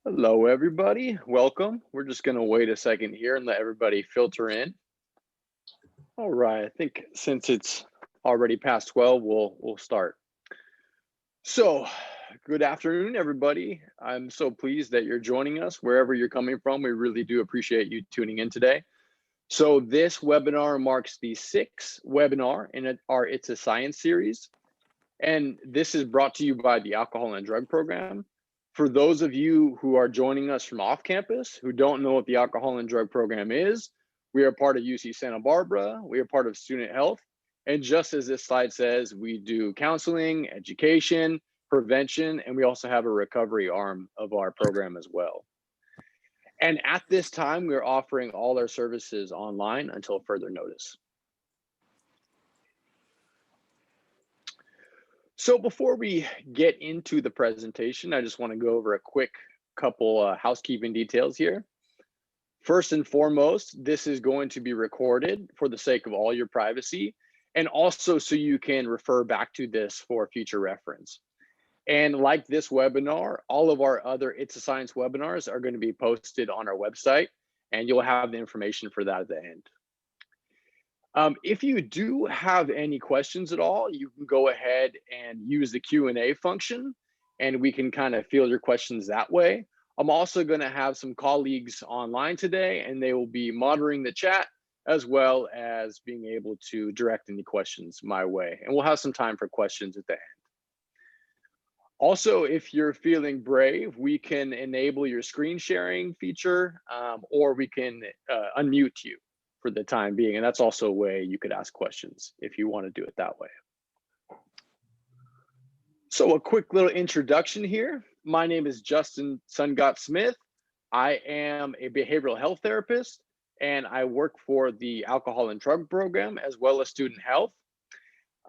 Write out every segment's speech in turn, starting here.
Hello, everybody. Welcome. We're just going to wait a second here and let everybody filter in. All right. I think since it's already past 12, we'll start. So, good afternoon, everybody. I'm so pleased that you're joining us wherever you're coming from. We really do appreciate you tuning in today. So, this webinar marks the sixth webinar in our It's a Science series. And this is brought to you by the Alcohol and Drug Program. For those of you who are joining us from off campus, who don't know what the Alcohol and Drug Program is, we are part of UC Santa Barbara. We are part of Student Health. And just as this slide says, we do counseling, education, prevention, and we also have a recovery arm of our program as well. And at this time, we're offering all our services online until further notice. So before we get into the presentation, I just want to go over a quick couple housekeeping details here. First and foremost, this is going to be recorded for the sake of all your privacy, and also so you can refer back to this for future reference. And like this webinar, all of our other It's a Science webinars are going to be posted on our website, and you'll have the information for that at the end. If you do have any questions at all, you can go ahead and use the Q&A function, and we can kind of field your questions that way. I'm also going to have some colleagues online today, and they will be monitoring the chat as well as being able to direct any questions my way. And we'll have some time for questions at the end. Also, if you're feeling brave, we can enable your screen sharing feature, or we can unmute you for the time being. And that's also a way you could ask questions if you want to do it that way. So a quick little introduction here. My name is Justin Sungot Smith. I am a behavioral health therapist, and I work for the Alcohol and Drug Program as well as Student Health.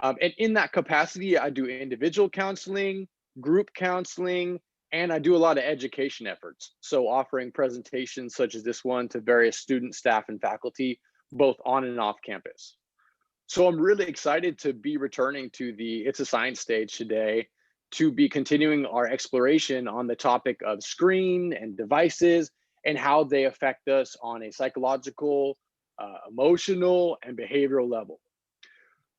And in that capacity, I do individual counseling, group counseling, and I do a lot of education efforts. So offering presentations such as this one to various students, staff, and faculty, both on and off campus. So I'm really excited to be returning to the It's a Science stage today to be continuing our exploration on the topic of screen and devices and how they affect us on a psychological, emotional, and behavioral level.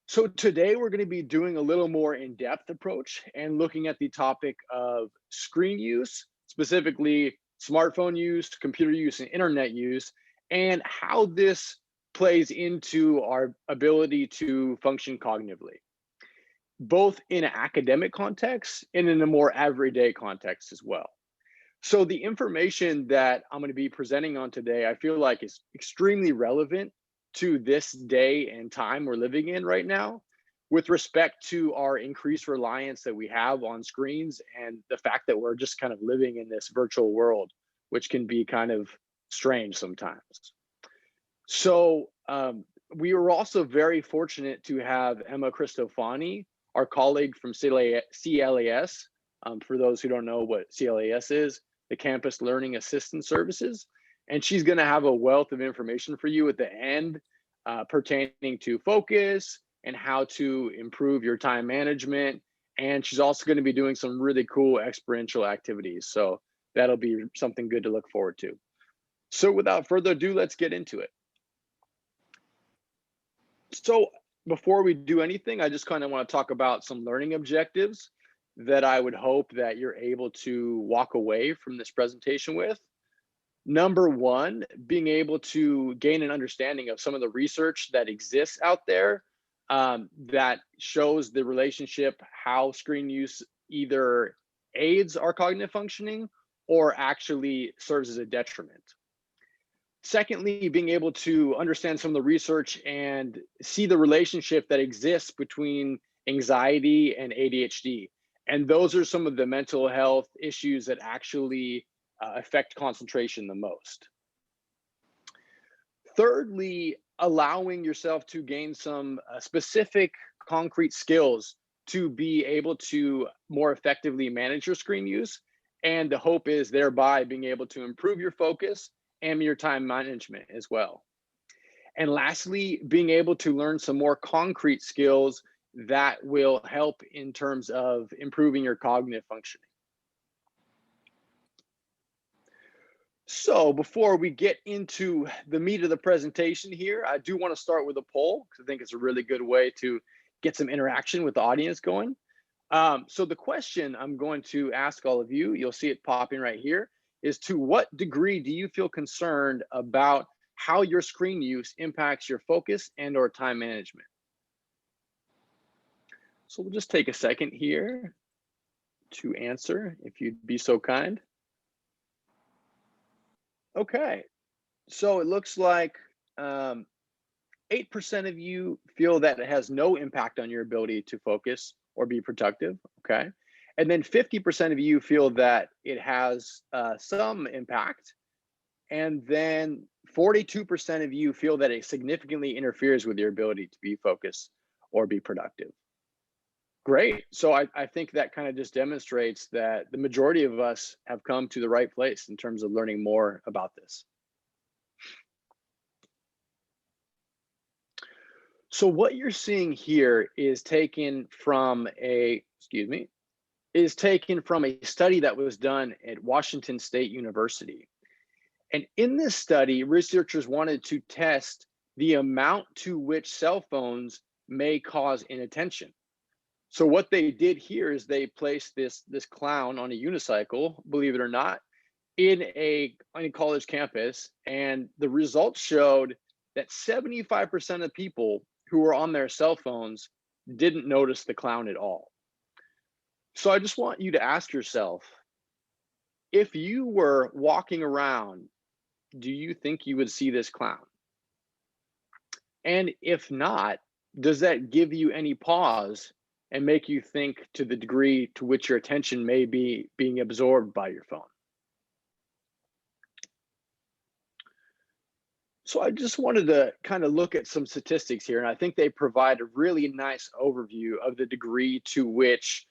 So today we're going to be doing a little more in-depth approach and looking at the topic of screen use, specifically smartphone use, computer use, and internet use, and how this plays into our ability to function cognitively, both in an academic context and in a more everyday context as well. So the information that I'm going to be presenting on today, I feel like is extremely relevant to this day and time we're living in right now, with respect to our increased reliance that we have on screens and the fact that we're just kind of living in this virtual world, which can be kind of strange sometimes. So we were also very fortunate to have Emma Cristofani, our colleague from CLAS. For those who don't know what CLAS is, the Campus Learning Assistance Services. And she's going to have a wealth of information for you at the end pertaining to focus and how to improve your time management. And she's also going to be doing some really cool experiential activities. So that'll be something good to look forward to. So without further ado, let's get into it. So before we do anything, I just kind of want to talk about some learning objectives that I would hope that you're able to walk away from this presentation with. Number one, being able to gain an understanding of some of the research that exists out there that shows the relationship, how screen use either aids our cognitive functioning or actually serves as a detriment. Secondly, being able to understand some of the research and see the relationship that exists between anxiety and ADHD. And those are some of the mental health issues that actually affect concentration the most. Thirdly, allowing yourself to gain some specific concrete skills to be able to more effectively manage your screen use. And the hope is thereby being able to improve your focus and your time management as well. And lastly, being able to learn some more concrete skills that will help in terms of improving your cognitive functioning. So before we get into the meat of the presentation here, I do want to start with a poll because I think it's a really good way to get some interaction with the audience going. So the question I'm going to ask all of you, you'll see it popping right here, is to what degree do you feel concerned about how your screen use impacts your focus and or time management? So we'll just take a second here to answer, if you'd be so kind. Okay, so it looks like 8% of you feel that it has no impact on your ability to focus or be productive, okay? And then 50% of you feel that it has some impact. And then 42% of you feel that it significantly interferes with your ability to be focused or be productive. Great. So I think that kind of just demonstrates that the majority of us have come to the right place in terms of learning more about this. So what you're seeing here is taken from a study that was done at Washington State University. And in this study, researchers wanted to test the amount to which cell phones may cause inattention. So what they did here is they placed this clown on a unicycle, believe it or not, on a college campus, and the results showed that 75% of people who were on their cell phones didn't notice the clown at all. So I just want you to ask yourself, if you were walking around, do you think you would see this clown? And if not, does that give you any pause and make you think to the degree to which your attention may be being absorbed by your phone? So I just wanted to kind of look at some statistics here, and I think they provide a really nice overview of the degree to which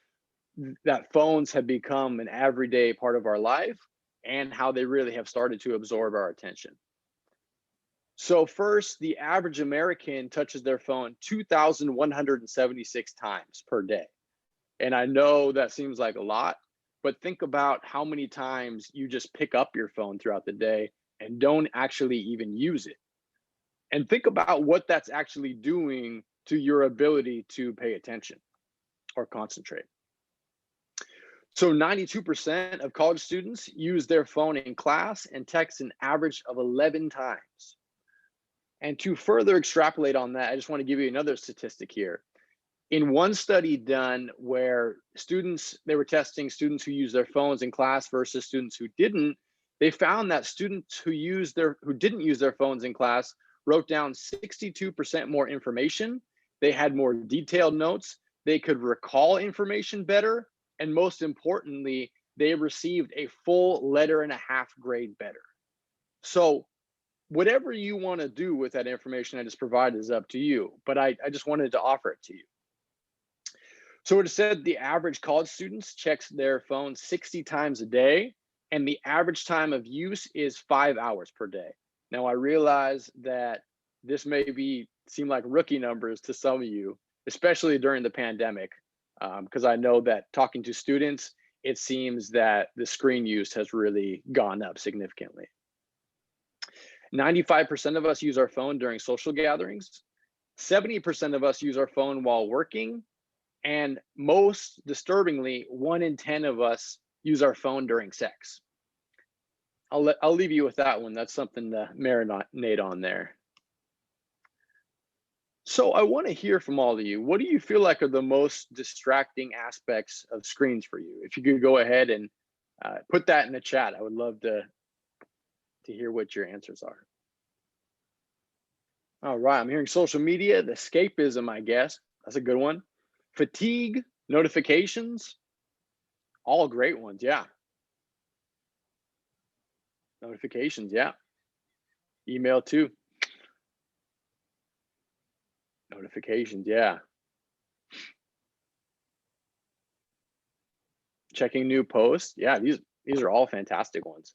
that phones have become an everyday part of our life and how they really have started to absorb our attention. So first, the average American touches their phone 2,176 times per day. And I know that seems like a lot, but think about how many times you just pick up your phone throughout the day and don't actually even use it. And think about what that's actually doing to your ability to pay attention or concentrate. So 92% of college students use their phone in class and text an average of 11 times. And to further extrapolate on that, I just want to give you another statistic here. In one study done where they were testing students who use their phones in class versus students who didn't, they found that students who didn't use their phones in class wrote down 62% more information. They had more detailed notes. They could recall information better. And most importantly, they received a full 1.5 grade better. So whatever you want to do with that information I just provided is up to you, but I just wanted to offer it to you. So it said the average college students checks their phone 60 times a day, and the average time of use is 5 hours per day. Now I realize that this may seem like rookie numbers to some of you, especially during the pandemic, because I know that talking to students, it seems that the screen use has really gone up significantly. 95% of us use our phone during social gatherings. 70% of us use our phone while working. And most disturbingly, 1 in 10 of us use our phone during sex. I'll leave you with that one. That's something to marinate on there. So I want to hear from all of you. What do you feel like are the most distracting aspects of screens for you? If you could go ahead and put that in the chat, I would love to hear what your answers are. All right, I'm hearing social media, the escapism, I guess. That's a good one. Fatigue, notifications, all great ones, yeah. Notifications, yeah. Email too. Notifications, yeah. Checking new posts, yeah, these are all fantastic ones.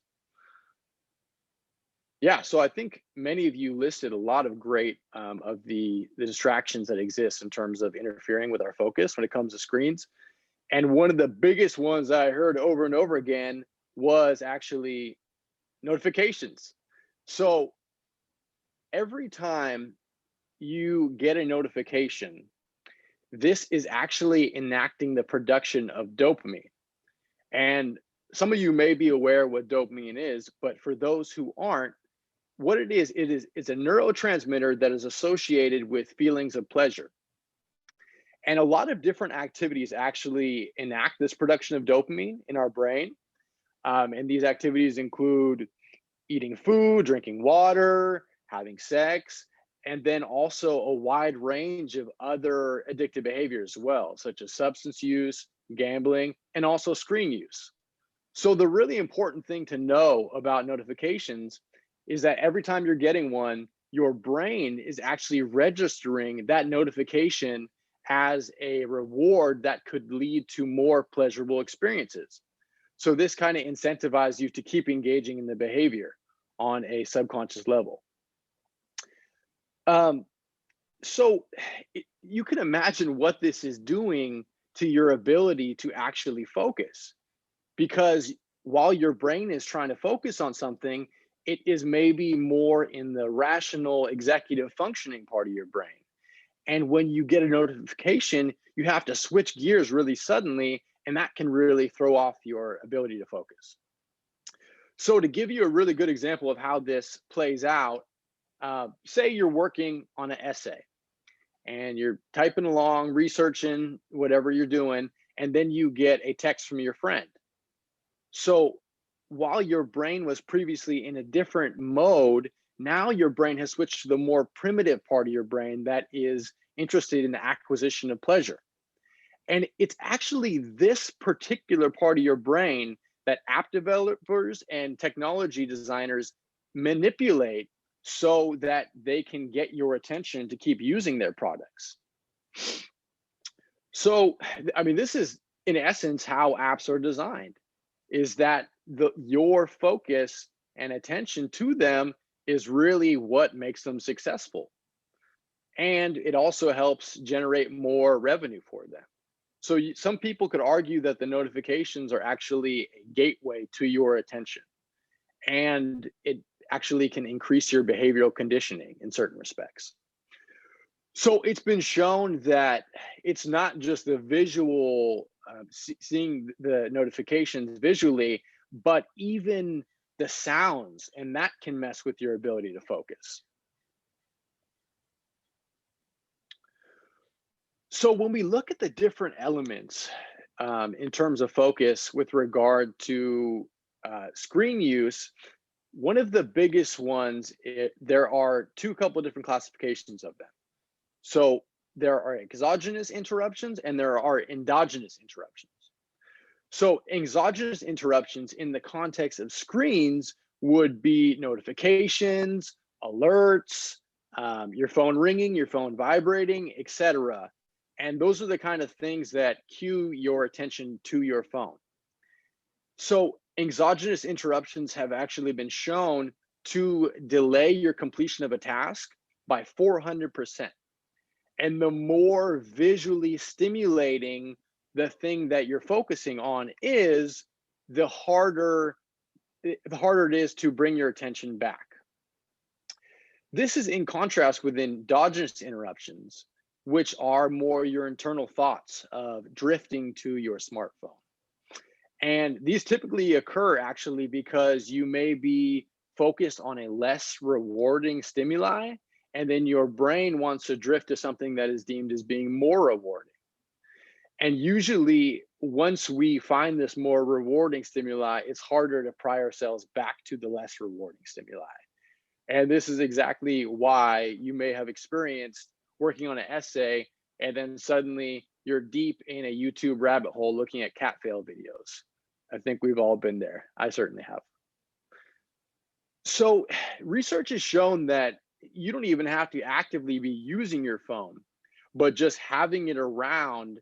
Yeah, so I think many of you listed a lot of great of the distractions that exist in terms of interfering with our focus when it comes to screens. And one of the biggest ones I heard over and over again was actually Notifications. So every time you get a notification, this is actually enacting the production of dopamine. And some of you may be aware what dopamine is, but for those who aren't, what it's a neurotransmitter that is associated with feelings of pleasure. And a lot of different activities actually enact this production of dopamine in our brain. And these activities include eating food, drinking water, having sex, and then also a wide range of other addictive behaviors as well, such as substance use, gambling, and also screen use. So the really important thing to know about notifications is that every time you're getting one, your brain is actually registering that notification as a reward that could lead to more pleasurable experiences. So this kind of incentivizes you to keep engaging in the behavior on a subconscious level. So you can imagine what this is doing to your ability to actually focus, because while your brain is trying to focus on something, it is maybe more in the rational executive functioning part of your brain. And when you get a notification, you have to switch gears really suddenly, and that can really throw off your ability to focus. So to give you a really good example of how this plays out, say you're working on an essay and you're typing along, researching whatever you're doing, and then you get a text from your friend. So while your brain was previously in a different mode, now your brain has switched to the more primitive part of your brain that is interested in the acquisition of pleasure. And it's actually this particular part of your brain that app developers and technology designers manipulate so that they can get your attention to keep using their products. So, I mean, this is in essence how apps are designed, is that your focus and attention to them is really what makes them successful. And it also helps generate more revenue for them. So some people could argue that the notifications are actually a gateway to your attention, and it actually can increase your behavioral conditioning in certain respects. So it's been shown that it's not just the visual, seeing the notifications visually, but even the sounds, and that can mess with your ability to focus. So when we look at the different elements in terms of focus with regard to screen use, one of the biggest ones, there are couple different classifications of them. So there are exogenous interruptions and there are endogenous interruptions. So exogenous interruptions in the context of screens would be notifications, alerts, your phone ringing, your phone vibrating, etc. And those are the kind of things that cue your attention to your phone. So exogenous interruptions have actually been shown to delay your completion of a task by 400%. And the more visually stimulating the thing that you're focusing on is, the harder it is to bring your attention back. This is in contrast with endogenous interruptions, which are more your internal thoughts of drifting to your smartphone. And these typically occur actually because you may be focused on a less rewarding stimuli, and then your brain wants to drift to something that is deemed as being more rewarding. And usually once we find this more rewarding stimuli, it's harder to pry ourselves back to the less rewarding stimuli. And this is exactly why you may have experienced working on an essay and then suddenly you're deep in a YouTube rabbit hole looking at cat fail videos. I think we've all been there. I certainly have. So research has shown that you don't even have to actively be using your phone, but just having it around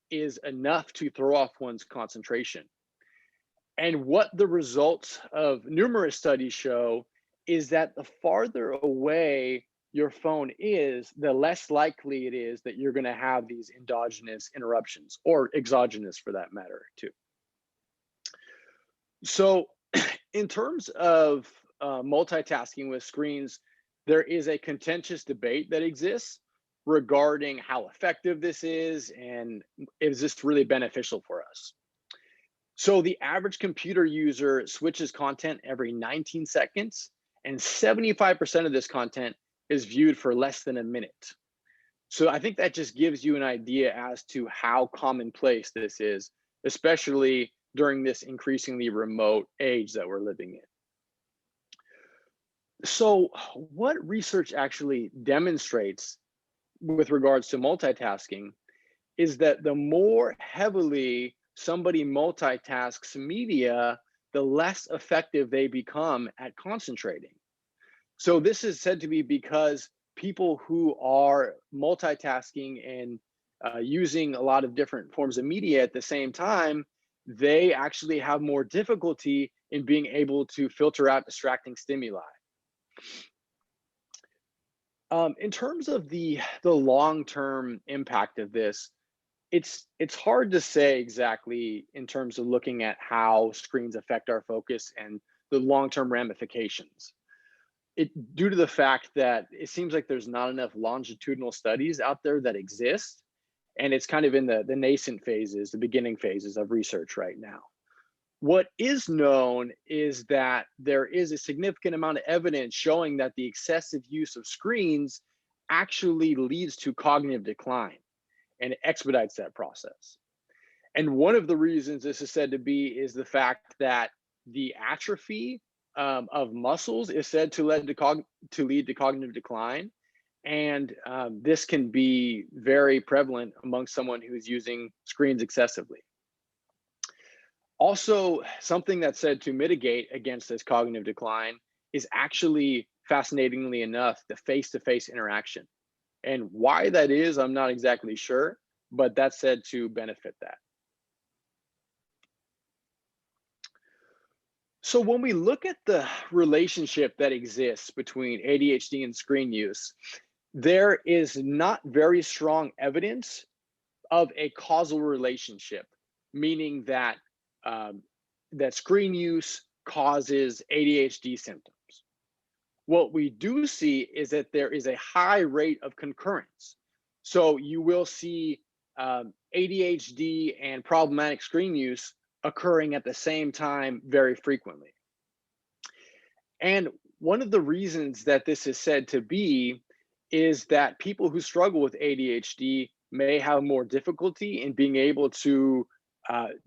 is enough to throw off one's concentration. And what the results of numerous studies show is that the farther away your phone is, the less likely it is that you're going to have these endogenous interruptions, or exogenous for that matter too. So In terms of multitasking with screens, there is a contentious debate that exists regarding how effective this is and is this really beneficial for us. So the average computer user switches content every 19 seconds, and 75% of this content is viewed for less than a minute. So I think that just gives you an idea as to how commonplace this is, especially during this increasingly remote age that we're living in. So what research actually demonstrates with regards to multitasking is that the more heavily somebody multitasks media, the less effective they become at concentrating. So this is said to be because people who are multitasking and using a lot of different forms of media at the same time, they actually have more difficulty in being able to filter out distracting stimuli. In terms of the long-term impact of this, it's hard to say exactly in terms of looking at how screens affect our focus and the long-term ramifications. Due to the fact that it seems like there's not enough longitudinal studies out there that exist, and it's kind of in the nascent phases, the beginning phases of research right now. What is known is that there is a significant amount of evidence showing that the excessive use of screens actually leads to cognitive decline and expedites that process. And one of the reasons this is said to be is the fact that the atrophy of muscles is said to lead to cognitive decline. And this can be very prevalent among someone who's using screens excessively. Also, something that's said to mitigate against this cognitive decline is actually, fascinatingly enough, the face-to-face interaction. And why that is, I'm not exactly sure, but that's said to benefit that. So when we look at the relationship that exists between ADHD and screen use, there is not very strong evidence of a causal relationship, meaning that that screen use causes ADHD symptoms. What we do see is that there is a high rate of concurrence. So you will see ADHD and problematic screen use occurring at the same time very frequently. And one of the reasons that this is said to be is that people who struggle with ADHD may have more difficulty in being able to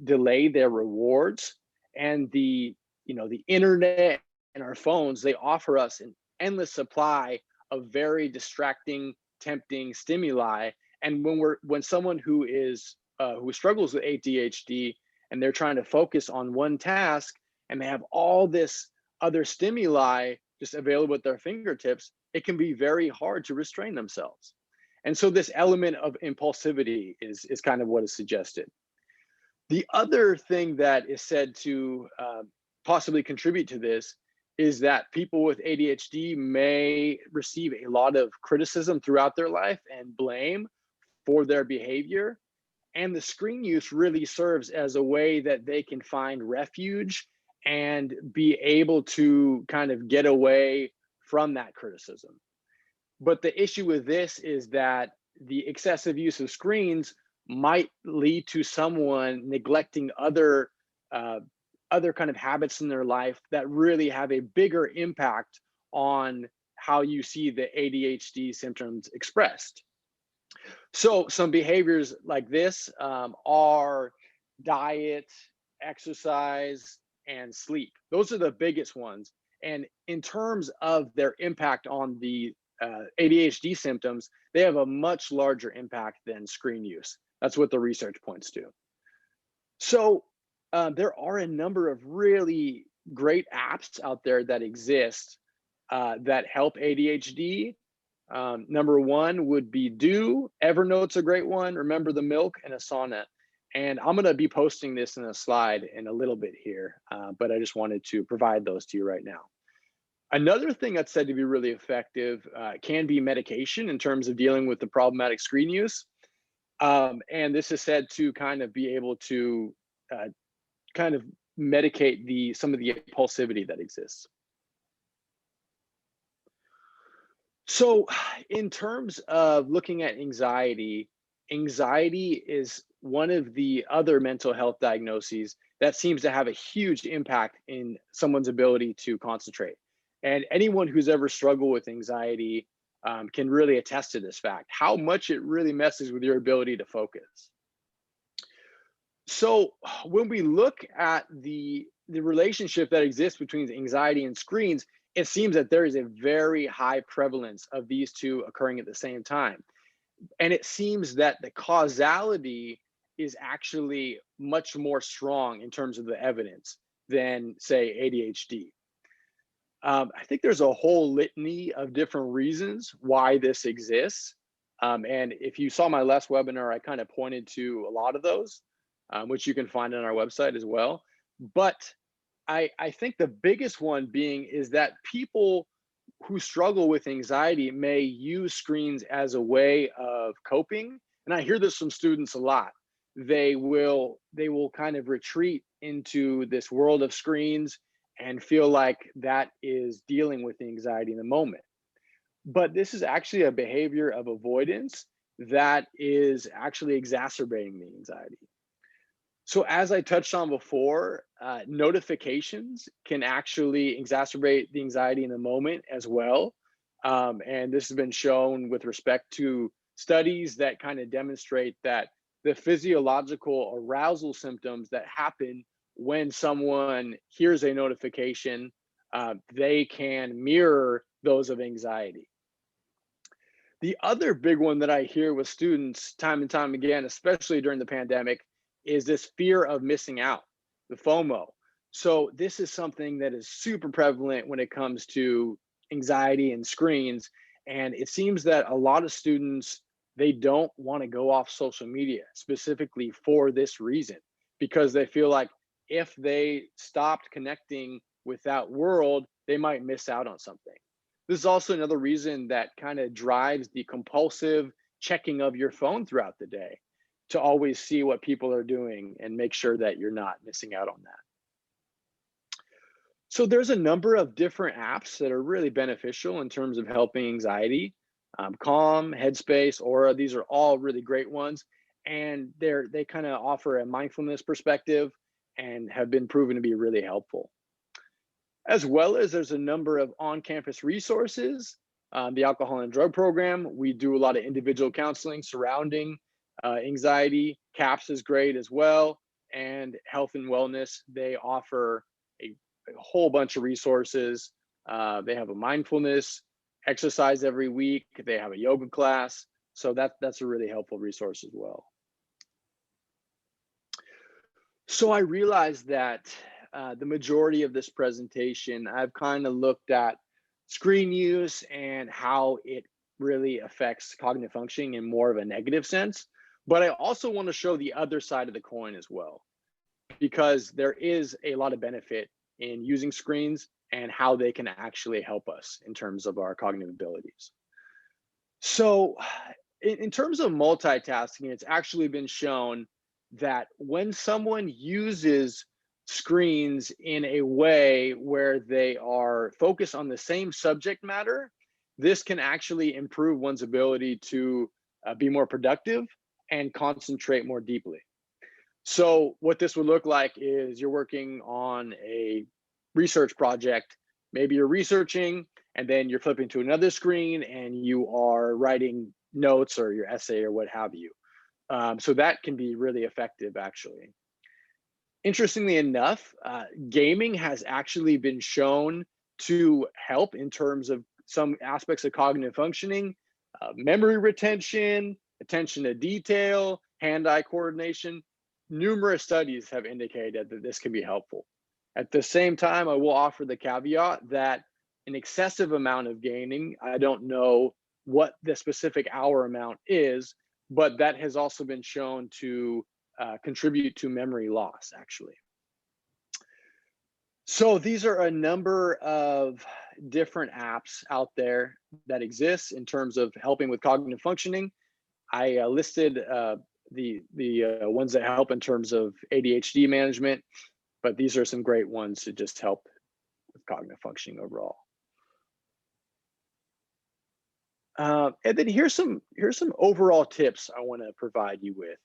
delay their rewards, and the internet and our phones, they offer us an endless supply of very distracting, tempting stimuli. And when someone who struggles with ADHD and they're trying to focus on one task and they have all this other stimuli just available at their fingertips, it can be very hard to restrain themselves. And so this element of impulsivity is kind of what is suggested. The other thing that is said to possibly contribute to this is that people with ADHD may receive a lot of criticism throughout their life and blame for their behavior. And the screen use really serves as a way that they can find refuge and be able to kind of get away from that criticism. But the issue with this is that the excessive use of screens might lead to someone neglecting other kind of habits in their life that really have a bigger impact on how you see the ADHD symptoms expressed. So some behaviors like this are diet, exercise, and sleep. Those are the biggest ones. And in terms of their impact on the ADHD symptoms, they have a much larger impact than screen use. That's what the research points to. So there are a number of really great apps out there that exist that help ADHD. Number one would be Do. Evernote's a great one. Remember the Milk, and Asana. And I'm going to be posting this in a slide in a little bit here, but I just wanted to provide those to you right now. Another thing that's said to be really effective can be medication in terms of dealing with the problematic screen use. And this is said to kind of be able to kind of medicate some of the impulsivity that exists. So in terms of looking at anxiety, anxiety is one of the other mental health diagnoses that seems to have a huge impact in someone's ability to concentrate. And anyone who's ever struggled with anxiety can really attest to this fact, how much it really messes with your ability to focus. So when we look at the relationship that exists between anxiety and screens, it seems that there is a very high prevalence of these two occurring at the same time. And it seems that the causality is actually much more strong in terms of the evidence than, say, ADHD. I think there's a whole litany of different reasons why this exists. And if you saw my last webinar, I kind of pointed to a lot of those, which you can find on our website as well. But I think the biggest one being is that people who struggle with anxiety may use screens as a way of coping. And I hear this from students a lot. They will kind of retreat into this world of screens and feel like that is dealing with the anxiety in the moment. But this is actually a behavior of avoidance that is actually exacerbating the anxiety. So as I touched on before, notifications can actually exacerbate the anxiety in the moment as well. And this has been shown with respect to studies that kind of demonstrate that the physiological arousal symptoms that happen when someone hears a notification, they can mirror those of anxiety. The other big one that I hear with students time and time again, especially during the pandemic, is this fear of missing out, the FOMO. So this is something that is super prevalent when it comes to anxiety and screens. And it seems that a lot of students, they don't want to go off social media specifically for this reason, because they feel like if they stopped connecting with that world, they might miss out on something. This is also another reason that kind of drives the compulsive checking of your phone throughout the day, to always see what people are doing and make sure that you're not missing out on that. So there's a number of different apps that are really beneficial in terms of helping anxiety. Calm, Headspace, Aura, these are all really great ones. And they kind of offer a mindfulness perspective and have been proven to be really helpful. As well as there's a number of on-campus resources. The Alcohol and Drug Program, we do a lot of individual counseling surrounding anxiety. CAPS is great as well. And Health and Wellness, they offer a whole bunch of resources. They have a mindfulness exercise every week. They have a yoga class. So that's a really helpful resource as well. So I realized that the majority of this presentation, I've kind of looked at screen use and how it really affects cognitive functioning in more of a negative sense. But I also want to show the other side of the coin as well, because there is a lot of benefit in using screens and how they can actually help us in terms of our cognitive abilities. So in terms of multitasking, it's actually been shown that when someone uses screens in a way where they are focused on the same subject matter, this can actually improve one's ability to be more productive and concentrate more deeply. So what this would look like is you're working on a research project. Maybe you're researching and then you're flipping to another screen and you are writing notes or your essay or what have you. So that can be really effective, actually. Interestingly enough, gaming has actually been shown to help in terms of some aspects of cognitive functioning, memory retention, attention to detail, hand-eye coordination. Numerous studies have indicated that this can be helpful. At the same time, I will offer the caveat that an excessive amount of gaming, I don't know what the specific hour amount is, but that has also been shown to contribute to memory loss, actually. So these are a number of different apps out there that exist in terms of helping with cognitive functioning. I listed the ones that help in terms of ADHD management. but these are some great ones to just help with cognitive functioning overall. And then here's some overall tips I want to provide you with.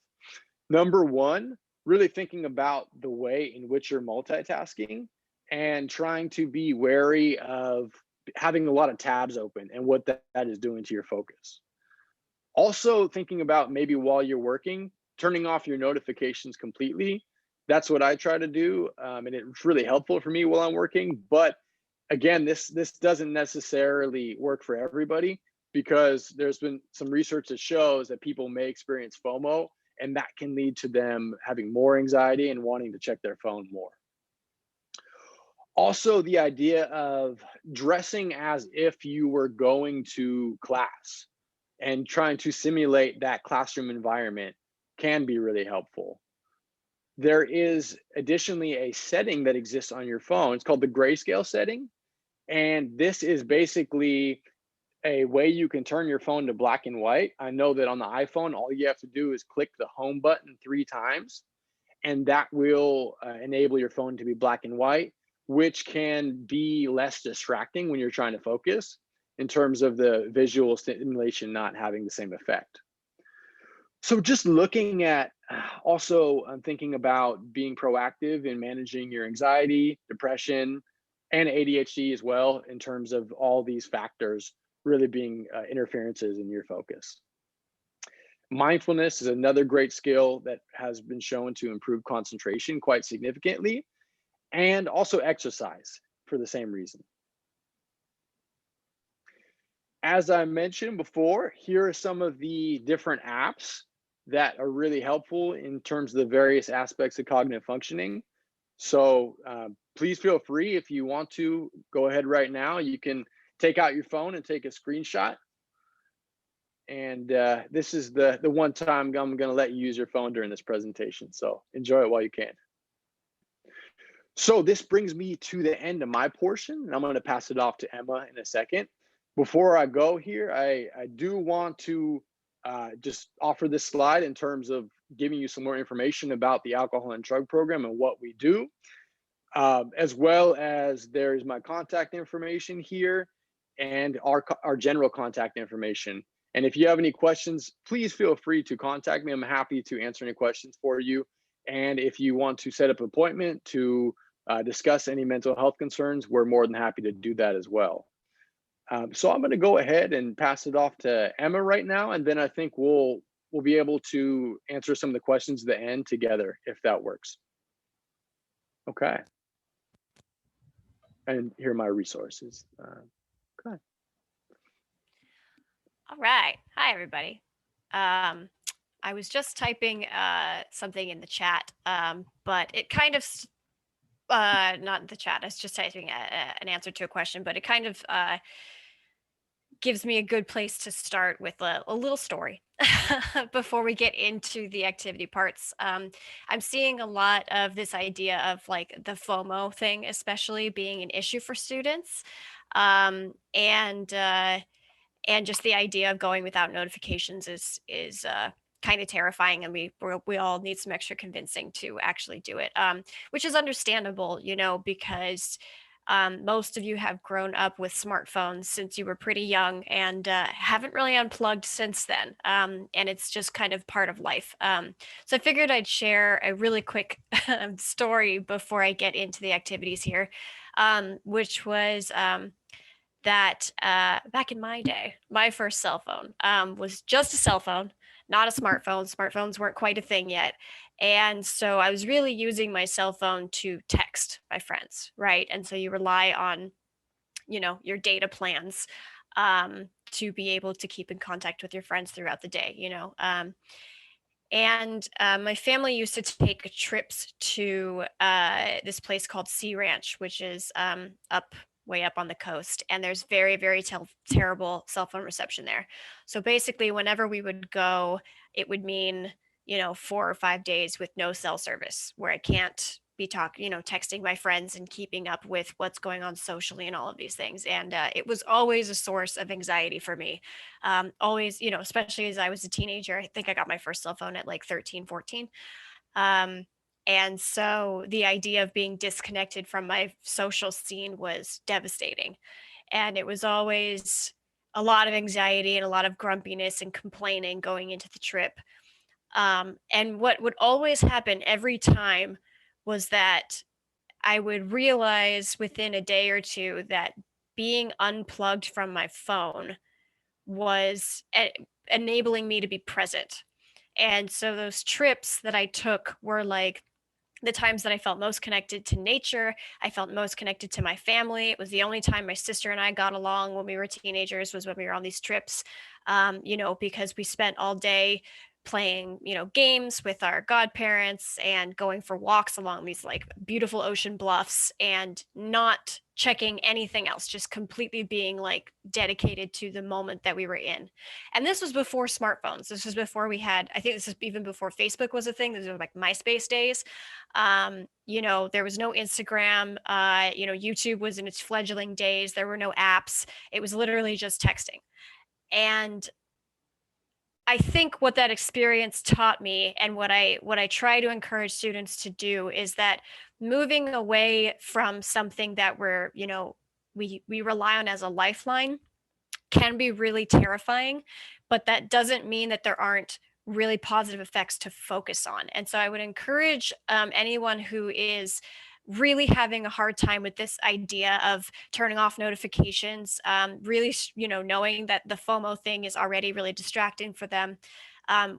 Number one, really thinking about the way in which you're multitasking and trying to be wary of having a lot of tabs open and what that is doing to your focus. Also thinking about maybe while you're working, turning off your notifications completely. That's what I try to do, and it's really helpful for me while I'm working. But again, this doesn't necessarily work for everybody, because there's been some research that shows that people may experience FOMO, and that can lead to them having more anxiety and wanting to check their phone more. Also, the idea of dressing as if you were going to class and trying to simulate that classroom environment can be really helpful. There is additionally a setting that exists on your phone. It's called the Grayscale Setting. And this is basically a way you can turn your phone to black and white. I know that on the iPhone, all you have to do is click the home button 3 times, and that will enable your phone to be black and white, which can be less distracting when you're trying to focus in terms of the visual stimulation not having the same effect. So just looking at also thinking about being proactive in managing your anxiety, depression, and ADHD as well, in terms of all these factors really being interferences in your focus. Mindfulness is another great skill that has been shown to improve concentration quite significantly, and also exercise for the same reason. As I mentioned before, here are some of the different apps that are really helpful in terms of the various aspects of cognitive functioning. So please feel free, if you want to go ahead right now, you can take out your phone and take a screenshot. And this is the one time I'm going to let you use your phone during this presentation. So enjoy it while you can. So this brings me to the end of my portion, and I'm going to pass it off to Emma in a second. Before I go here, I do want to just offer this slide in terms of giving you some more information about the Alcohol and Drug Program and what we do, as well as there's my contact information here and our general contact information. And if you have any questions, please feel free to contact me. I'm happy to answer any questions for you. And if you want to set up an appointment to discuss any mental health concerns, we're more than happy to do that as well. So I'm going to go ahead and pass it off to Emma right now, and then I think we'll be able to answer some of the questions at the end together, if that works. Okay. And here are my resources. Okay. All right. Hi, everybody. I was just typing something in the chat, but it kind of, not in the chat, I was just typing an answer to a question, but it kind of gives me a good place to start with a little story before we get into the activity parts. I'm seeing a lot of this idea of like the FOMO thing, especially being an issue for students. And just the idea of going without notifications is kind of terrifying, and we all need some extra convincing to actually do it, which is understandable, because most of you have grown up with smartphones since you were pretty young and haven't really unplugged since then, and it's just kind of part of life. So I figured I'd share a really quick story before I get into the activities here, which was that back in my day, my first cell phone was just a cell phone, not a smartphone. Smartphones weren't quite a thing yet. And so I was really using my cell phone to text my friends, right? And so you rely on, your data plans to be able to keep in contact with your friends throughout the day, and my family used to take trips to this place called Sea Ranch, which is way up on the coast. And there's very, very terrible cell phone reception there. So basically, whenever we would go, it would mean, 4 or 5 days with no cell service, where I can't be texting my friends and keeping up with what's going on socially and all of these things. And it was always a source of anxiety for me. Always, especially as I was a teenager. I think I got my first cell phone at like 13, 14. And so the idea of being disconnected from my social scene was devastating. And it was always a lot of anxiety and a lot of grumpiness and complaining going into the trip. And what would always happen every time was that I would realize within a day or two that being unplugged from my phone was enabling me to be present. And so those trips that I took were like the times that I felt most connected to nature. I felt most connected to my family. It was the only time my sister and I got along when we were teenagers was when we were on these trips, because we spent all day playing, games with our godparents and going for walks along these like beautiful ocean bluffs and not checking anything else, just completely being like dedicated to the moment that we were in. And this was before smartphones. This was before we had, I think this is even before Facebook was a thing. These were like MySpace days. There was no Instagram. YouTube was in its fledgling days. There were no apps. It was literally just texting. And I think what that experience taught me and what I try to encourage students to do is that moving away from something that we rely on as a lifeline can be really terrifying, but that doesn't mean that there aren't really positive effects to focus on. And so I would encourage anyone who is really having a hard time with this idea of turning off notifications, really, knowing that the FOMO thing is already really distracting for them.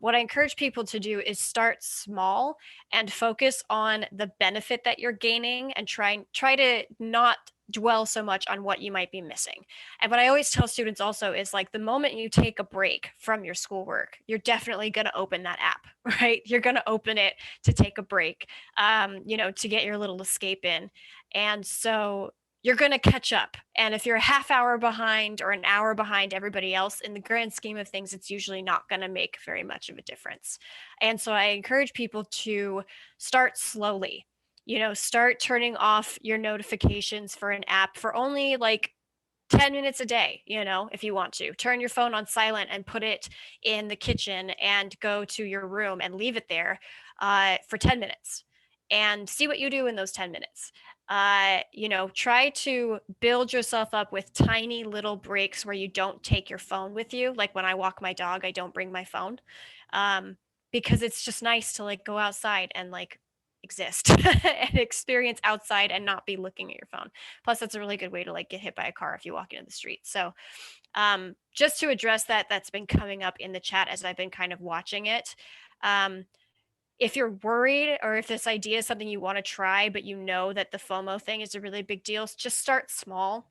What I encourage people to do is start small and focus on the benefit that you're gaining and try to not dwell so much on what you might be missing. And what I always tell students also is like the moment you take a break from your schoolwork, you're definitely going to open that app, right? You're going to open it to take a break, to get your little escape in. And so you're going to catch up. And if you're a half hour behind or an hour behind everybody else, in the grand scheme of things, it's usually not going to make very much of a difference. And so I encourage people to start slowly. Start turning off your notifications for an app for only like 10 minutes a day, if you want to. Turn your phone on silent and put it in the kitchen and go to your room and leave it there for 10 minutes and see what you do in those 10 minutes. Try to build yourself up with tiny little breaks where you don't take your phone with you. Like when I walk my dog, I don't bring my phone um, because it's just nice to like go outside and like exist and experience outside and not be looking at your phone. Plus, that's a really good way to like get hit by a car if you walk into the street. So, just to address that, that's been coming up in the chat as I've been kind of watching it. Um, if you're worried or if this idea is something you want to try, but you know that the FOMO thing is a really big deal, just start small.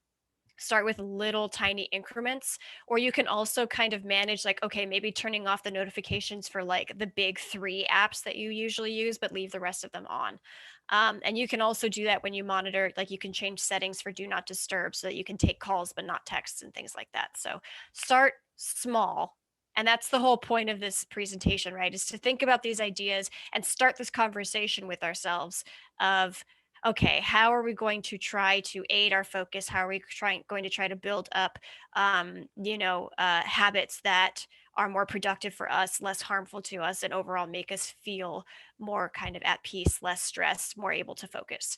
Start with little tiny increments. Or you can also kind of manage, like, okay, maybe turning off the notifications for like the big 3 apps that you usually use, but leave the rest of them on. And you can also do that when you monitor, like, you can change settings for do not disturb so that you can take calls but not texts and things like that. So start small. And that's the whole point of this presentation, right? Is to think about these ideas and start this conversation with ourselves of, okay, how are we going to try to aid our focus? How are we going to try to build up, habits that are more productive for us, less harmful to us, and overall make us feel more kind of at peace, less stressed, more able to focus.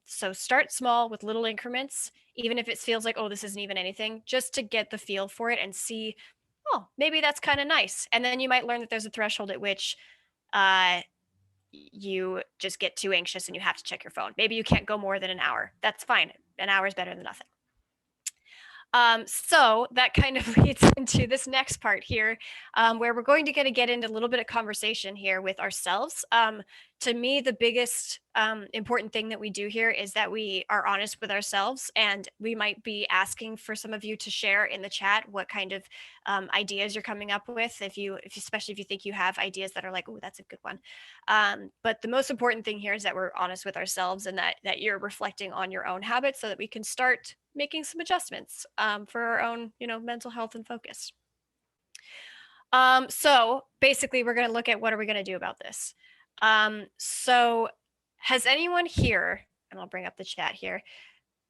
So start small with little increments, even if it feels like, oh, this isn't even anything, just to get the feel for it and see, oh, maybe that's kind of nice. And then you might learn that there's a threshold at which uh, you just get too anxious and you have to check your phone. Maybe you can't go more than an hour. That's fine. An hour is better than nothing. So that kind of leads into this next part here, where we're going to get into a little bit of conversation here with ourselves. To me, the biggest important thing that we do here is that we are honest with ourselves, and we might be asking for some of you to share in the chat what kind of ideas you're coming up with, especially if you think you have ideas that are like, oh, that's a good one. But the most important thing here is that we're honest with ourselves and that you're reflecting on your own habits so that we can start making some adjustments for our own, mental health and focus. So basically, we're going to look at what are we going to do about this. So has anyone here, and I'll bring up the chat here,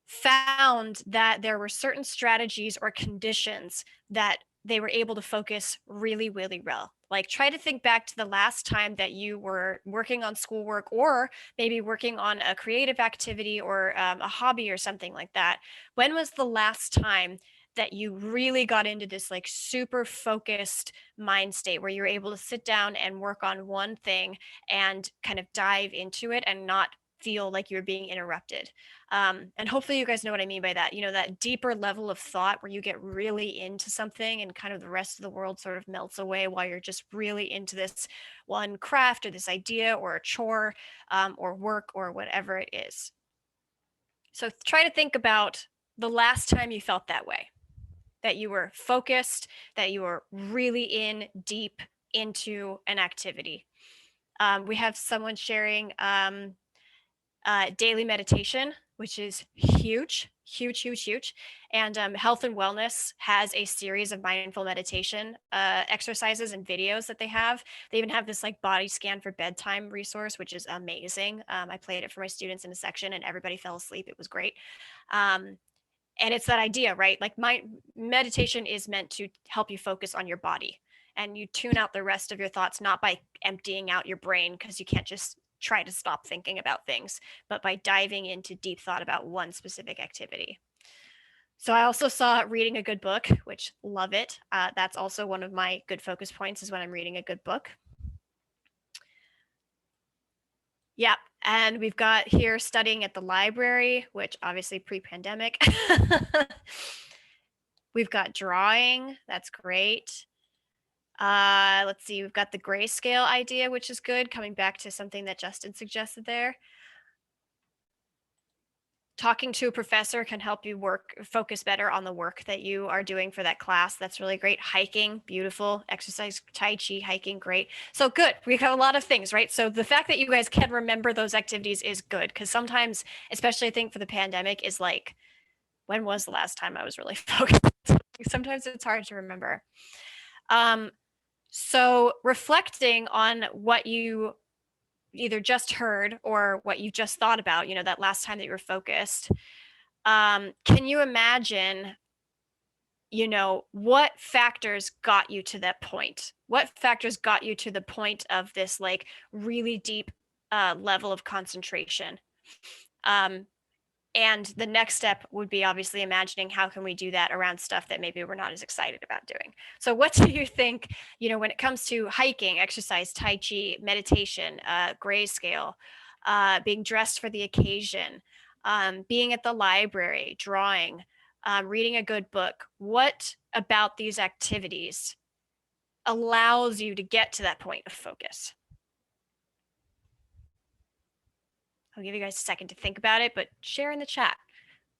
found that there were certain strategies or conditions that they were able to focus really, really well? Like, try to think back to the last time that you were working on schoolwork, or maybe working on a creative activity, or a hobby or something like that. When was the last time that you really got into this like super focused mind state where you're able to sit down and work on one thing and kind of dive into it and not feel like you're being interrupted? And hopefully you guys know what I mean by that. That deeper level of thought where you get really into something and kind of the rest of the world sort of melts away while you're just really into this one craft or this idea or a chore, or work or whatever it is. So try to think about the last time you felt that way, that you were focused, that you were really in deep into an activity. We have someone sharing daily meditation, which is huge, huge, huge, huge. And Health and Wellness has a series of mindful meditation exercises and videos that they have. They even have this like body scan for bedtime resource, which is amazing. I played it for my students in a section and everybody fell asleep. It was great. And it's that idea, right? Like, my meditation is meant to help you focus on your body, and you tune out the rest of your thoughts, not by emptying out your brain, because you can't just try to stop thinking about things, but by diving into deep thought about one specific activity. So I also saw reading a good book, which love it. That's also one of my good focus points, is when I'm reading a good book. Yep. And we've got here studying at the library, which obviously pre-pandemic. We've got drawing. That's great. Let's see. We've got the grayscale idea, which is good. Coming back to something that Justin suggested there. Talking to a professor can help you focus better on the work that you are doing for that class. That's really great. Hiking, beautiful. Exercise, Tai Chi, hiking, great. So good. We have a lot of things, right? So the fact that you guys can remember those activities is good, because sometimes, especially I think for the pandemic, is like, when was the last time I was really focused? Sometimes it's hard to remember. So reflecting on what you either just heard or what you just thought about, that last time that you were focused, can you imagine, what factors got you to that point? What factors got you to the point of this like really deep level of concentration? And the next step would be obviously imagining how can we do that around stuff that maybe we're not as excited about doing. So what do you think, when it comes to hiking, exercise, Tai Chi, meditation, grayscale, being dressed for the occasion, being at the library, drawing, reading a good book, what about these activities allows you to get to that point of focus? I'll give you guys a second to think about it, but share in the chat.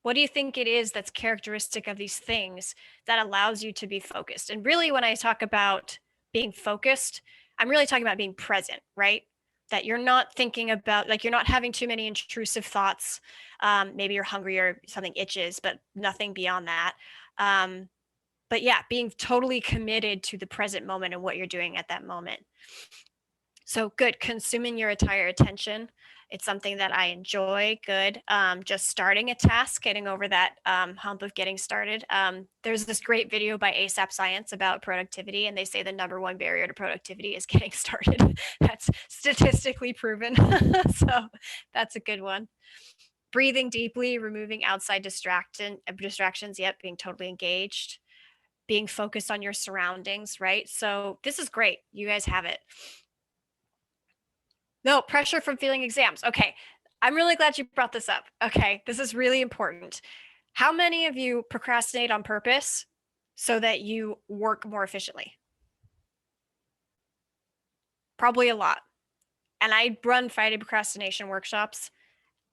What do you think it is that's characteristic of these things that allows you to be focused? And really, when I talk about being focused, I'm really talking about being present, right? That you're not thinking about, like, you're not having too many intrusive thoughts. Maybe you're hungry or something itches, but nothing beyond that. But yeah, being totally committed to the present moment and what you're doing at that moment. So good, consuming your entire attention. It's something that I enjoy. Good. Just starting a task, getting over that hump of getting started. There's this great video by ASAP Science about productivity, and they say the number one barrier to productivity is getting started. That's statistically proven. So that's a good one. Breathing deeply, removing outside distractions. Yep, being totally engaged. Being focused on your surroundings, right? So this is great. You guys have it. No, pressure from failing exams. Okay. I'm really glad you brought this up. Okay. This is really important. How many of you procrastinate on purpose so that you work more efficiently? Probably a lot. And I run Friday procrastination workshops.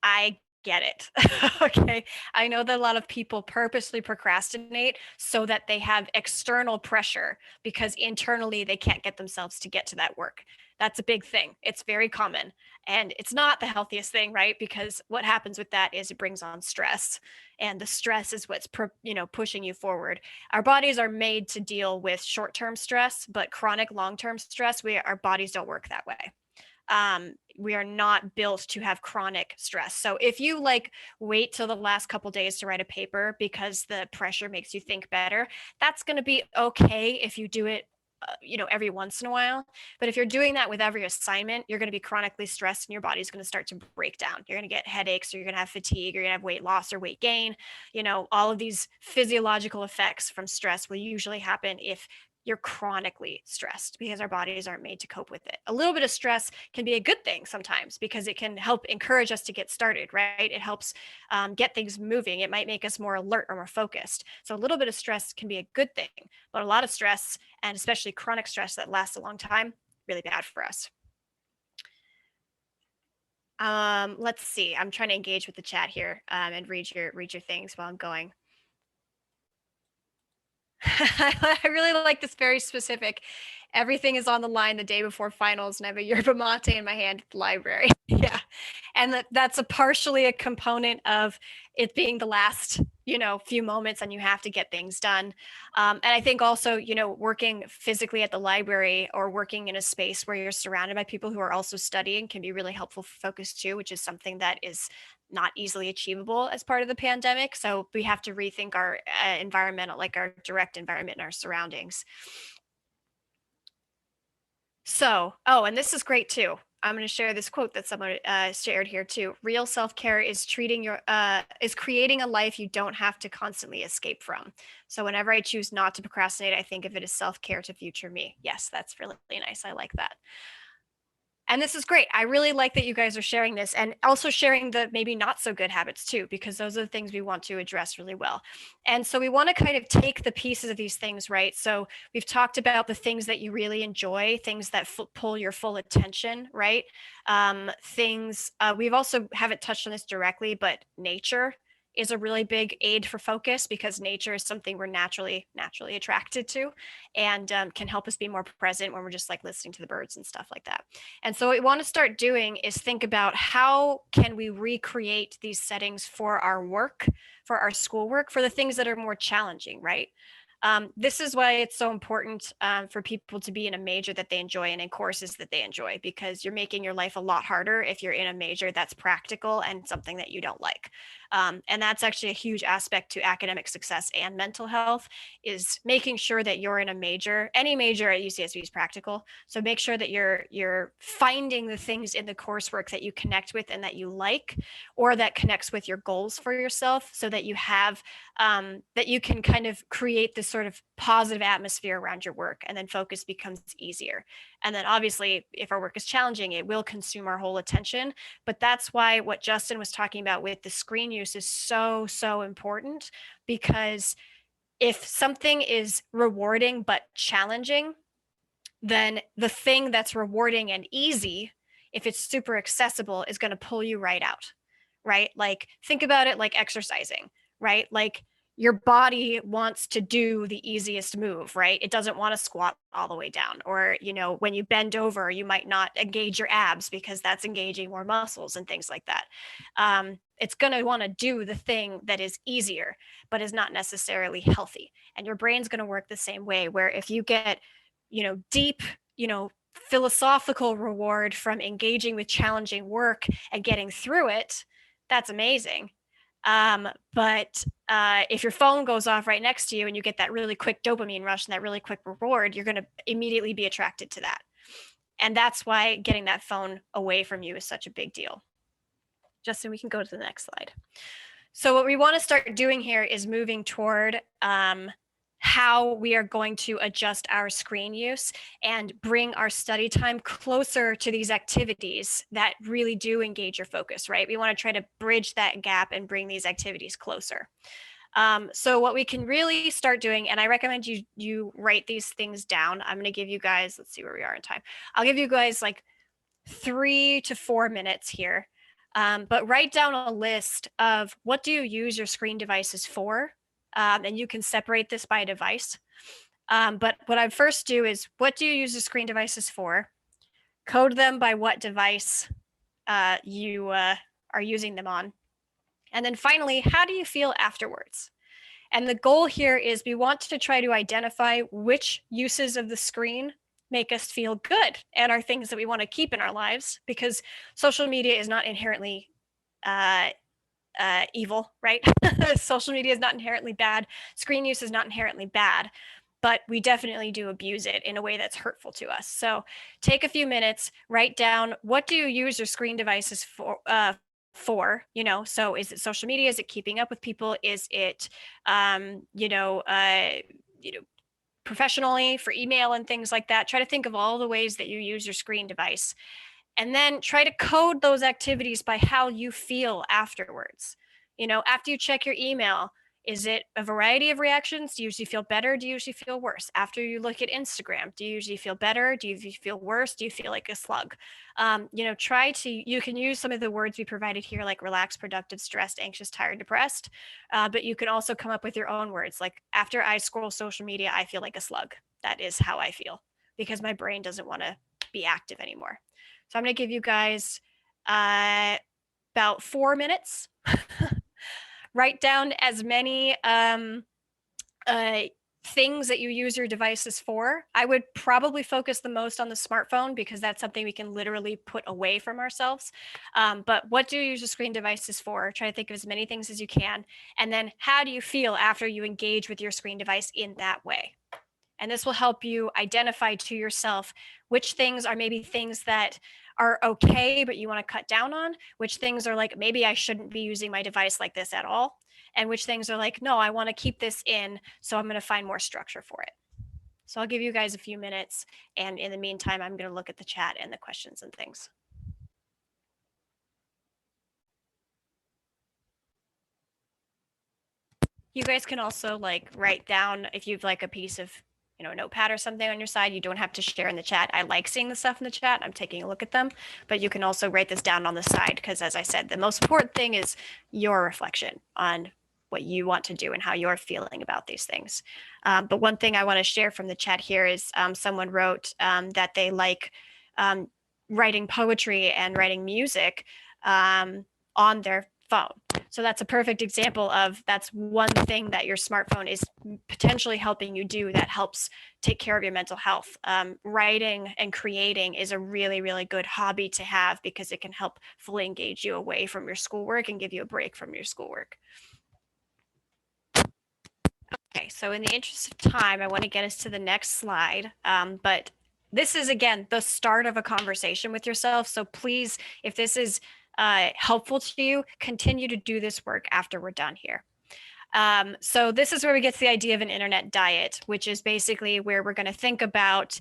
I get it. Okay. I know that a lot of people purposely procrastinate so that they have external pressure because internally they can't get themselves to get to that work. That's a big thing. It's very common. And it's not the healthiest thing, right? Because what happens with that is it brings on stress. And the stress is what's pushing you forward. Our bodies are made to deal with short-term stress, but chronic long-term stress, our bodies don't work that way. We are not built to have chronic stress. So if you like wait till the last couple days to write a paper because the pressure makes you think better, that's going to be okay if you do it every once in a while. But if you're doing that with every assignment, you're going to be chronically stressed and your body's going to start to break down. You're going to get headaches, or you're going to have fatigue, or you're going to have weight loss or weight gain. All of these physiological effects from stress will usually happen if you're chronically stressed, because our bodies aren't made to cope with it. A little bit of stress can be a good thing sometimes, because it can help encourage us to get started, right? It helps get things moving. It might make us more alert or more focused. So a little bit of stress can be a good thing, but a lot of stress, and especially chronic stress that lasts a long time, really bad for us. Let's see. I'm trying to engage with the chat here and read your things while I'm going. I really like this very specific. Everything is on the line the day before finals, and I have a yerba mate in my hand at the library. Yeah, and that's partially a component of it being the last few moments, and you have to get things done. And I think also working physically at the library or working in a space where you're surrounded by people who are also studying can be really helpful for focus too, which is something that is not easily achievable as part of the pandemic. So we have to rethink our environmental, like our direct environment and our surroundings. So, and this is great too. I'm going to share this quote that someone shared here too. Real self-care is creating a life you don't have to constantly escape from. So whenever I choose not to procrastinate, I think of it as self-care to future me. Yes, that's really nice. I like that. And this is great. I really like that you guys are sharing this, and also sharing the maybe not so good habits too, because those are the things we want to address really well. And so we want to kind of take the pieces of these things, right? So we've talked about the things that you really enjoy, things that pull your full attention, right? We've also haven't touched on this directly, but nature is a really big aid for focus, because nature is something we're naturally attracted to, and can help us be more present when we're just like listening to the birds and stuff like that. And so what we want to start doing is think about how can we recreate these settings for our work, for our schoolwork, for the things that are more challenging, right? This is why it's so important for people to be in a major that they enjoy and in courses that they enjoy, because you're making your life a lot harder if you're in a major that's practical and something that you don't like. And that's actually a huge aspect to academic success and mental health, is making sure that you're in a major. Any major at UCSB is practical. So make sure that you're finding the things in the coursework that you connect with and that you like, or that connects with your goals for yourself, so that you have that you can kind of create this sort of positive atmosphere around your work, and then focus becomes easier. And then obviously, if our work is challenging, it will consume our whole attention. But that's why what Justin was talking about with the screen use is so, so important, because if something is rewarding but challenging, then the thing that's rewarding and easy, if it's super accessible, is going to pull you right out, right? Like, think about it like exercising, right? Like, your body wants to do the easiest move, right? It doesn't want to squat all the way down. Or, when you bend over, you might not engage your abs because that's engaging more muscles and things like that. It's going to want to do the thing that is easier, but is not necessarily healthy. And your brain's going to work the same way, where if you get, deep, philosophical reward from engaging with challenging work and getting through it, that's amazing. But if your phone goes off right next to you and you get that really quick dopamine rush and that really quick reward, you're going to immediately be attracted to that. And that's why getting that phone away from you is such a big deal. Justin, we can go to the next slide. So what we want to start doing here is moving toward how we are going to adjust our screen use and bring our study time closer to these activities that really do engage your focus, right? We want to try to bridge that gap and bring these activities closer. So what we can really start doing, and I recommend you write these things down. I'm going to give you guys, let's see where we are in time. I'll give you guys like 3 to 4 minutes here. But write down a list of what do you use your screen devices for? And you can separate this by device. But what I first do is, what do you use the screen devices for? Code them by what device you are using them on. And then finally, how do you feel afterwards? And the goal here is we want to try to identify which uses of the screen make us feel good and are things that we want to keep in our lives, because social media is not inherently evil, right? Social media is not inherently bad. Screen use is not inherently bad. but we definitely do abuse it in a way that's hurtful to us. So take a few minutes, write down, what do you use your screen devices for, so is it social media? Is it keeping up with people? Is it, professionally for email and things like that? Try to think of all the ways that you use your screen device, and then try to code those activities by how you feel afterwards. After you check your email, is it a variety of reactions? Do you usually feel better? Do you usually feel worse? After you look at Instagram, do you usually feel better? Do you feel worse? Do you feel like a slug? You can use some of the words we provided here, like relaxed, productive, stressed, anxious, tired, depressed. But you can also come up with your own words. Like, after I scroll social media, I feel like a slug. That is how I feel, because my brain doesn't want to be active anymore. So I'm going to give you guys about 4 minutes. Write down as many things that you use your devices for. I would probably focus the most on the smartphone, because that's something we can literally put away from ourselves. But what do you use your screen devices for? Try to think of as many things as you can. And then, how do you feel after you engage with your screen device in that way? And this will help you identify to yourself which things are maybe things that are okay, but you want to cut down on, which things are like, maybe I shouldn't be using my device like this at all, and which things are like, no, I want to keep this in, so I'm going to find more structure for it. So I'll give you guys a few minutes, and in the meantime, I'm going to look at the chat and the questions and things. You guys can also write down, if you've a piece of notepad or something on your side. You don't have to share in the chat. I like seeing the stuff in the chat. I'm taking a look at them, but you can also write this down on the side, because as I said, the most important thing is your reflection on what you want to do and how you're feeling about these things. But one thing I want to share from the chat here is someone wrote that they like writing poetry and writing music on their phone. So that's a perfect example of, that's one thing that your smartphone is potentially helping you do that helps take care of your mental health. Writing and creating is a really, really good hobby to have, because it can help fully engage you away from your schoolwork and give you a break from your schoolwork. Okay, so in the interest of time, I want to get us to the next slide. But this is, again, the start of a conversation with yourself. So please, if this is helpful to you, continue to do this work after we're done here. So this is where we get to the idea of an internet diet, which is basically where we're going to think about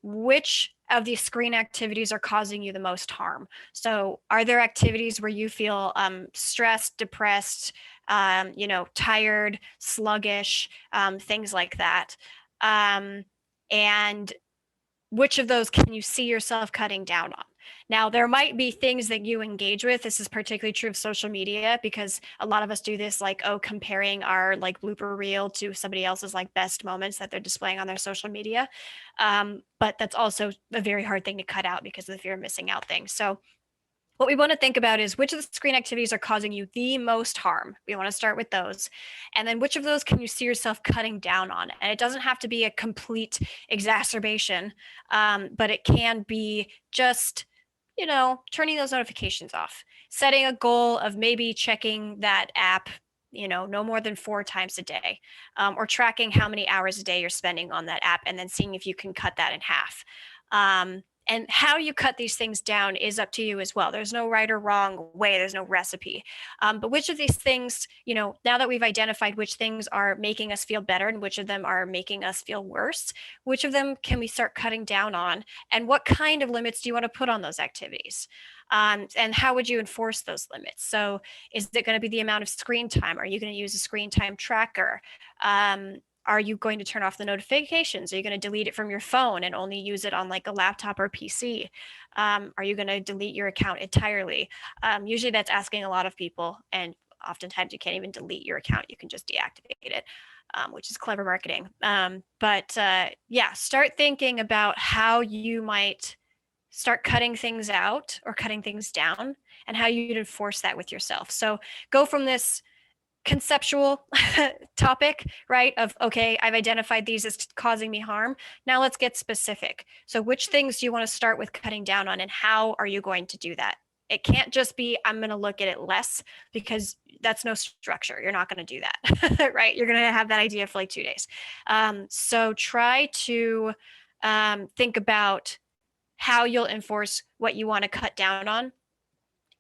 which of these screen activities are causing you the most harm. So are there activities where you feel stressed, depressed, tired, sluggish, things like that? And which of those can you see yourself cutting down on? Now, there might be things that you engage with. This is particularly true of social media, because a lot of us do this, comparing our blooper reel to somebody else's best moments that they're displaying on their social media. But that's also a very hard thing to cut out because of the fear of missing out thing. So what we want to think about is, which of the screen activities are causing you the most harm? We want to start with those. And then which of those can you see yourself cutting down on? And it doesn't have to be a complete exacerbation, but it can be just, turning those notifications off, setting a goal of maybe checking that app, no more than 4 times a day, or tracking how many hours a day you're spending on that app, and then seeing if you can cut that in half. And how you cut these things down is up to you as well. There's no right or wrong way. There's no recipe. But which of these things, now that we've identified which things are making us feel better and which of them are making us feel worse, which of them can we start cutting down on? And what kind of limits do you want to put on those activities? And how would you enforce those limits? So is it going to be the amount of screen time? Are you going to use a screen time tracker? Are you going to turn off the notifications? Are you going to delete it from your phone and only use it on a laptop or PC? Are you going to delete your account entirely? Usually that's asking a lot of people, and oftentimes you can't even delete your account. You can just deactivate it, which is clever marketing. Yeah, start thinking about how you might start cutting things out or cutting things down, and how you'd enforce that with yourself. So go from this conceptual topic, right? Of, okay, I've identified these as causing me harm. Now let's get specific. So which things do you want to start with cutting down on, and how are you going to do that? It can't just be, I'm going to look at it less, because that's no structure. You're not going to do that, right? You're going to have that idea for like 2 days. So try to think about how you'll enforce what you want to cut down on,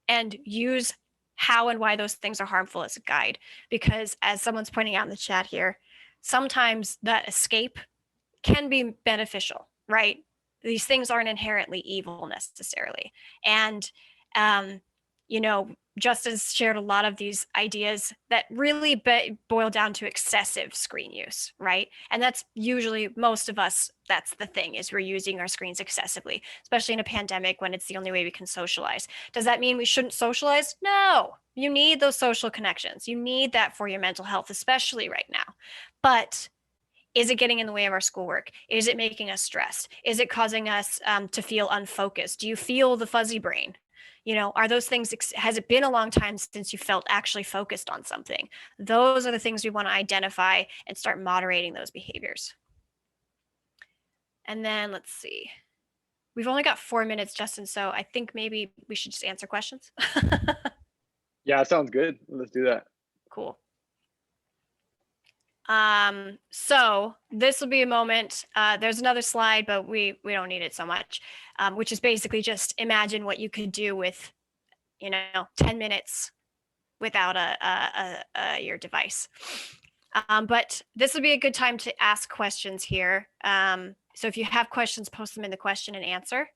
and use how and why those things are harmful as a guide. Because as someone's pointing out in the chat here, sometimes that escape can be beneficial, right? These things aren't inherently evil necessarily. And, um, you know, Justin's shared a lot of these ideas that really boil down to excessive screen use, right? And that's usually, most of us, that's the thing, is we're using our screens excessively, especially in a pandemic when it's the only way we can socialize. Does that mean we shouldn't socialize? No, you need those social connections. You need that for your mental health, especially right now. But is it getting in the way of our schoolwork? Is it making us stressed? Is it causing us to feel unfocused? Do you feel the fuzzy brain? You know, are those things, has it been a long time since you felt actually focused on something? Those are the things we want to identify and start moderating those behaviors. And then let's see. We've only got 4 minutes, Justin, so I think maybe we should just answer questions. Yeah, sounds good. Let's do that. Cool. So this will be a moment. There's another slide, but we don't need it so much, which is basically just imagine what you could do with, 10 minutes without your device. But this would be a good time to ask questions here. So if you have questions, post them in the question and answer,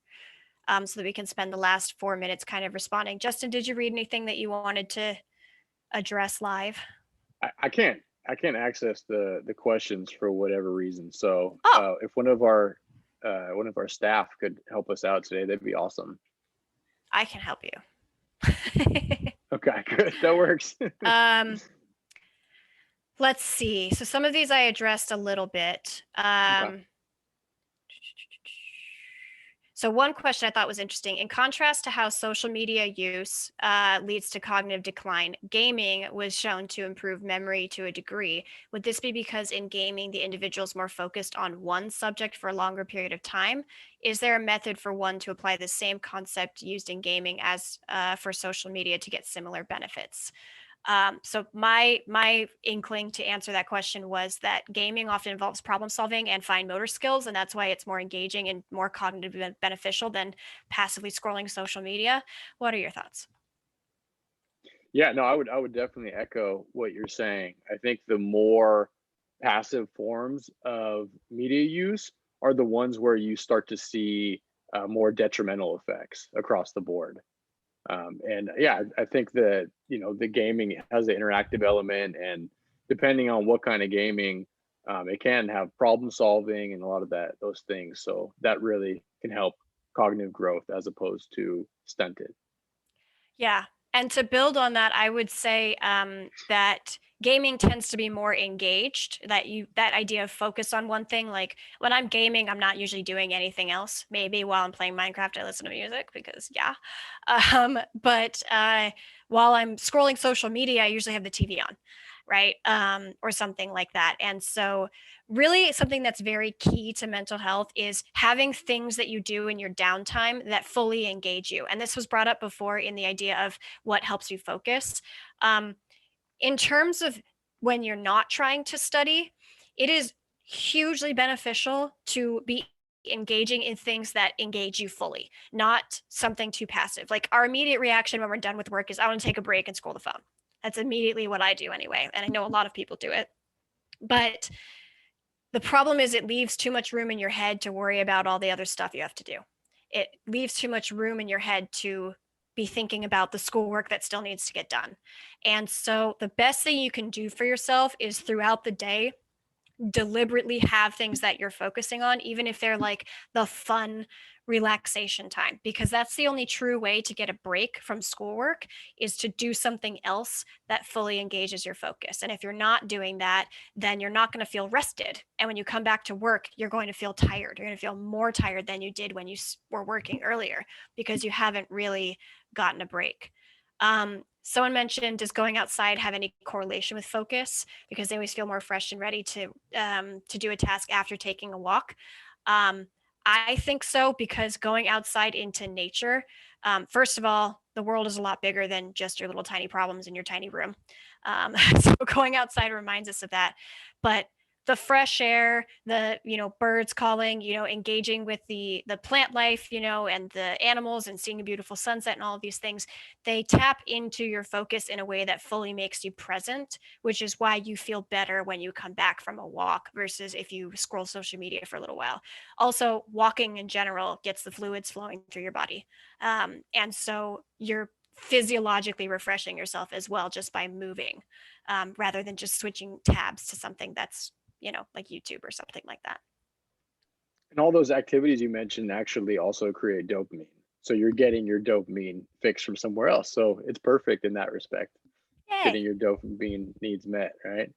so that we can spend the last 4 minutes kind of responding. Justin, did you read anything that you wanted to address live? I can't access the questions for whatever reason. So Oh. if one of our staff could help us out today, that'd be awesome. I can help you. Okay, good. That works. Let's see. So some of these I addressed a little bit. Okay. So one question I thought was interesting. In contrast to how social media use leads to cognitive decline, gaming was shown to improve memory to a degree. Would this be because in gaming, the individual is more focused on one subject for a longer period of time? Is there a method for one to apply the same concept used in gaming as for social media to get similar benefits? So my inkling to answer that question was that gaming often involves problem solving and fine motor skills, and that's why it's more engaging and more cognitively beneficial than passively scrolling social media. What are your thoughts? Yeah, no, I would definitely echo what you're saying. I think the more passive forms of media use are the ones where you start to see more detrimental effects across the board. And yeah, I think that the gaming has the interactive element, and depending on what kind of gaming, it can have problem solving and a lot of those things. So that really can help cognitive growth as opposed to stunted. Yeah. And to build on that, I would say that gaming tends to be more engaged, that idea of focus on one thing. Like when I'm gaming, I'm not usually doing anything else. Maybe while I'm playing Minecraft, I listen to music because yeah. But while I'm scrolling social media, I usually have the TV on, right? Or something like that. And so really something that's very key to mental health is having things that you do in your downtime that fully engage you. And this was brought up before in the idea of what helps you focus. In terms of when you're not trying to study, it is hugely beneficial to be engaging in things that engage you fully, not something too passive. Like our immediate reaction when we're done with work is I want to take a break and scroll the phone. That's immediately what I do anyway. And I know a lot of people do it. But the problem is it leaves too much room in your head to worry about all the other stuff you have to do. It leaves too much room in your head to be thinking about the schoolwork that still needs to get done. And so the best thing you can do for yourself is throughout the day, deliberately have things that you're focusing on, even if they're like the fun relaxation time, because that's the only true way to get a break from schoolwork is to do something else that fully engages your focus. And if you're not doing that, then you're not going to feel rested. And when you come back to work, you're going to feel tired. You're going to feel more tired than you did when you were working earlier because you haven't really gotten a break. Someone mentioned, does going outside have any correlation with focus? Because they always feel more fresh and ready to do a task after taking a walk. I think so, because going outside into nature First of all, the world is a lot bigger than just your little tiny problems in your tiny room. So going outside reminds us of that. But the fresh air, the birds calling, engaging with the plant life, and the animals, and seeing a beautiful sunset and all of these things, they tap into your focus in a way that fully makes you present, which is why you feel better when you come back from a walk versus if you scroll social media for a little while. Also, walking in general gets the fluids flowing through your body, and so you're physiologically refreshing yourself as well just by moving, rather than just switching tabs to something that's like YouTube or something like that. And all those activities you mentioned actually also create dopamine. So you're getting your dopamine fix from somewhere else. So it's perfect in that respect, getting Yay. your dopamine needs met, right?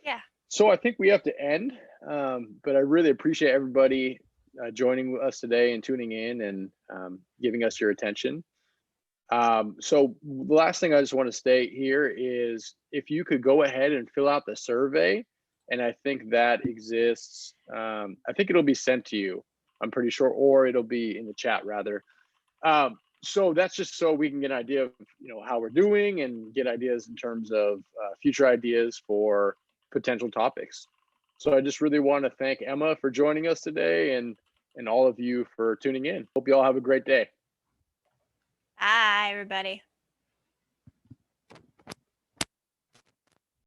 Yeah. So I think we have to end, but I really appreciate everybody joining us today and tuning in and giving us your attention. So the last thing I just want to state here is if you could go ahead and fill out the survey, and I think that exists. I think it'll be sent to you, I'm pretty sure, or it'll be in the chat rather. So that's just so we can get an idea of how we're doing and get ideas in terms of future ideas for potential topics. So I just really want to thank Emma for joining us today and all of you for tuning in. Hope you all have a great day. Bye, everybody.